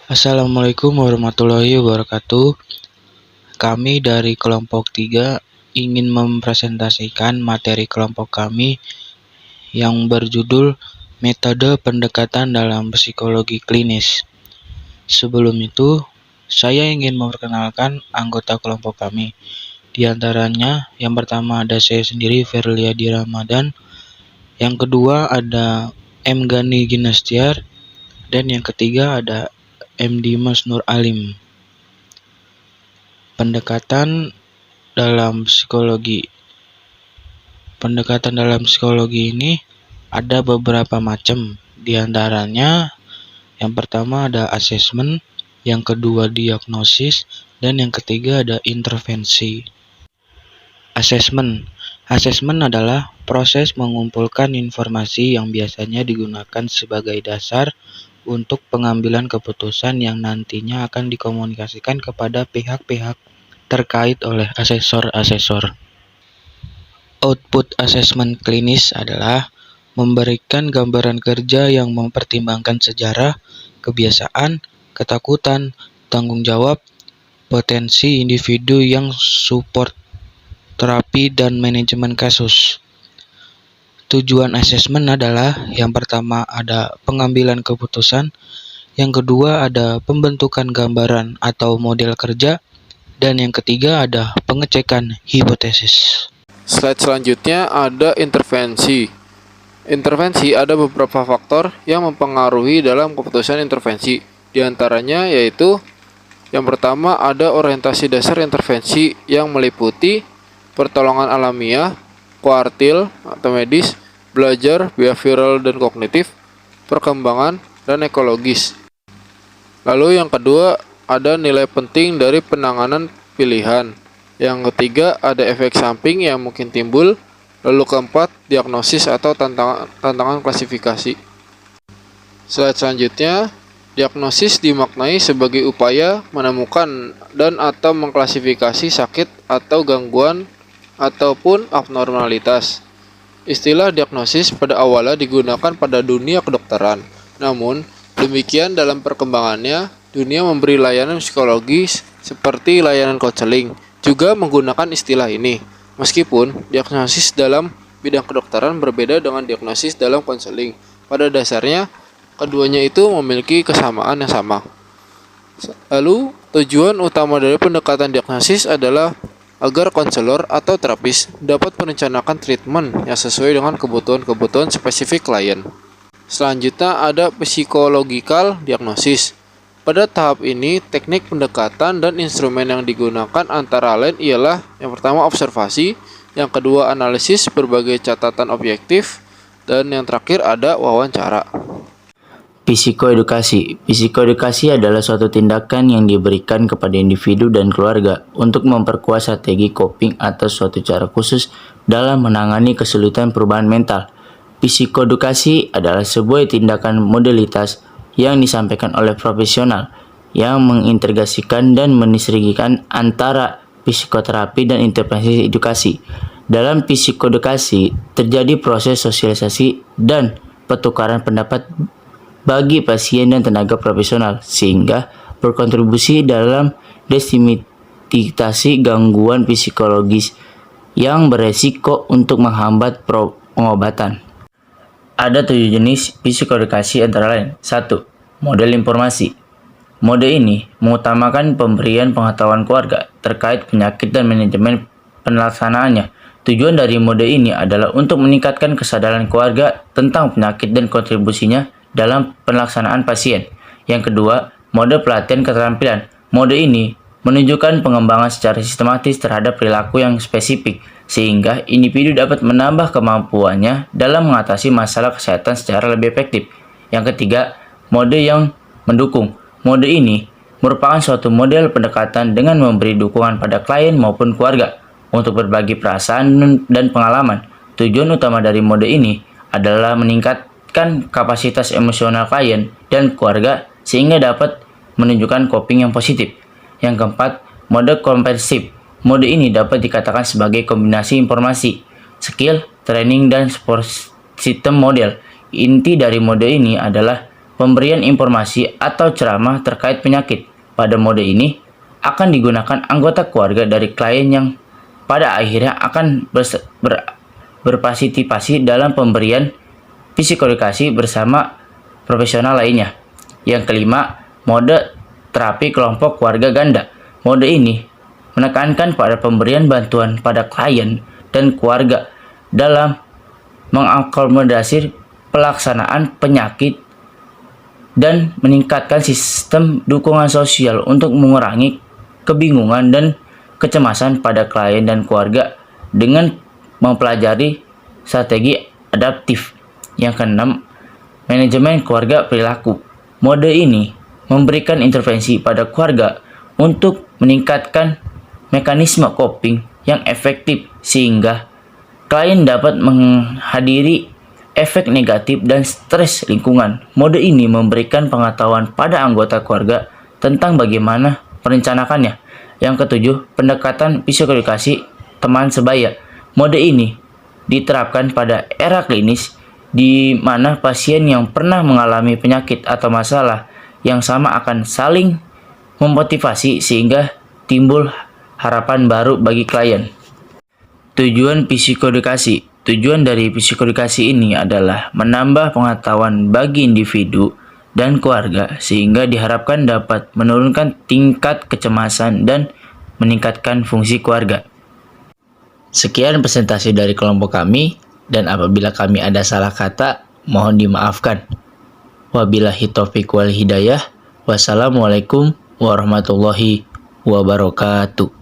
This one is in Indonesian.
Assalamualaikum warahmatullahi wabarakatuh. Kami dari kelompok 3 ingin mempresentasikan materi kelompok kami yang berjudul Metode Pendekatan dalam Psikologi Klinis. Sebelum itu, saya ingin memperkenalkan anggota kelompok kami. Di antaranya, yang pertama ada saya sendiri, Ferliadi Ramadan. Yang kedua ada M. Gani Ginastiar. Dan yang ketiga ada M. Dimas Nur Alim. Pendekatan dalam psikologi ini ada beberapa macam. Di antaranya, yang pertama ada asesmen, yang kedua diagnosis, dan yang ketiga ada intervensi. Asesmen adalah proses mengumpulkan informasi yang biasanya digunakan sebagai dasar untuk pengambilan keputusan yang nantinya akan dikomunikasikan kepada pihak-pihak terkait oleh asesor-asesor. Output asesmen klinis adalah memberikan gambaran kerja yang mempertimbangkan sejarah, kebiasaan, ketakutan, tanggung jawab, potensi individu yang support terapi, dan manajemen kasus. Tujuan asesmen adalah yang pertama ada pengambilan keputusan, yang kedua ada pembentukan gambaran atau model kerja, dan yang ketiga ada pengecekan hipotesis. Slide selanjutnya ada intervensi. Intervensi ada beberapa faktor yang mempengaruhi dalam keputusan intervensi. Di antaranya yaitu yang pertama ada orientasi dasar intervensi yang meliputi pertolongan alamiah, kuartil atau medis, belajar, behavioral dan kognitif, perkembangan, dan ekologis. Lalu yang kedua ada nilai penting dari penanganan pilihan. Yang ketiga ada efek samping yang mungkin timbul. Lalu keempat diagnosis atau tantangan klasifikasi. Slide selanjutnya, diagnosis dimaknai sebagai upaya menemukan dan atau mengklasifikasi sakit atau gangguan ataupun abnormalitas. Istilah diagnosis pada awalnya digunakan pada dunia kedokteran. Namun, demikian dalam perkembangannya, dunia memberi layanan psikologis seperti layanan konseling juga menggunakan istilah ini. Meskipun diagnosis dalam bidang kedokteran berbeda dengan diagnosis dalam konseling. Pada dasarnya, keduanya itu memiliki kesamaan yang sama. Lalu, tujuan utama dari pendekatan diagnosis adalah agar konselor atau terapis dapat merencanakan treatment yang sesuai dengan kebutuhan spesifik klien. Selanjutnya ada psychological diagnosis. Pada tahap ini, teknik pendekatan dan instrumen yang digunakan antara lain ialah yang pertama observasi, yang kedua analisis berbagai catatan objektif, dan yang terakhir ada wawancara. Psikoedukasi adalah suatu tindakan yang diberikan kepada individu dan keluarga untuk memperkuat strategi coping atau suatu cara khusus dalam menangani kesulitan perubahan mental. Psikoedukasi adalah sebuah tindakan modalitas yang disampaikan oleh profesional yang mengintegrasikan dan mensinergikan antara psikoterapi dan intervensi edukasi. Dalam psikoedukasi terjadi proses sosialisasi dan pertukaran pendapat bagi pasien dan tenaga profesional sehingga berkontribusi dalam destigmatisasi gangguan psikologis yang beresiko untuk menghambat pengobatan. Ada 7 jenis psikoedukasi antara lain. 1. Model informasi. Mode ini mengutamakan pemberian pengetahuan keluarga terkait penyakit dan manajemen pelaksanaannya. Tujuan dari mode ini adalah untuk meningkatkan kesadaran keluarga tentang penyakit dan kontribusinya dalam pelaksanaan pasien. Yang kedua, mode pelatihan keterampilan. Mode ini menunjukkan pengembangan secara sistematis terhadap perilaku yang spesifik, sehingga individu dapat menambah kemampuannya dalam mengatasi masalah kesehatan secara lebih efektif. Yang ketiga, mode yang mendukung. Mode ini merupakan suatu model pendekatan dengan memberi dukungan pada klien maupun keluarga untuk berbagi perasaan dan pengalaman. Tujuan utama dari mode ini adalah meningkatkan kapasitas emosional klien dan keluarga sehingga dapat menunjukkan coping yang positif. Yang keempat, mode komprehensif. Mode ini dapat dikatakan sebagai kombinasi informasi, skill, training, dan support system model. Inti dari mode ini adalah pemberian informasi atau ceramah terkait penyakit. Pada mode ini akan digunakan anggota keluarga dari klien yang pada akhirnya akan berpartisipasi dalam pemberian psikoedukasi bersama profesional lainnya. Yang kelima, mode terapi kelompok keluarga ganda. Mode ini menekankan pada pemberian bantuan pada klien dan keluarga dalam mengakomodasi pelaksanaan penyakit dan meningkatkan sistem dukungan sosial untuk mengurangi kebingungan dan kecemasan pada klien dan keluarga dengan mempelajari strategi adaptif. Yang keenam, manajemen keluarga perilaku. Mode ini memberikan intervensi pada keluarga untuk meningkatkan mekanisme coping yang efektif sehingga klien dapat menghadiri efek negatif dan stres lingkungan. Mode ini memberikan pengetahuan pada anggota keluarga tentang bagaimana merencanakannya. Yang ketujuh, pendekatan psikoedukasi teman sebaya. Mode ini diterapkan pada era klinis di mana pasien yang pernah mengalami penyakit atau masalah yang sama akan saling memotivasi sehingga timbul harapan baru bagi klien. Tujuan psikoedukasi. Tujuan dari psikoedukasi ini adalah menambah pengetahuan bagi individu dan keluarga sehingga diharapkan dapat menurunkan tingkat kecemasan dan meningkatkan fungsi keluarga. Sekian presentasi dari kelompok kami, dan apabila kami ada salah kata, mohon dimaafkan. Wabillahi taufiq wal hidayah. Wassalamualaikum warahmatullahi wabarakatuh.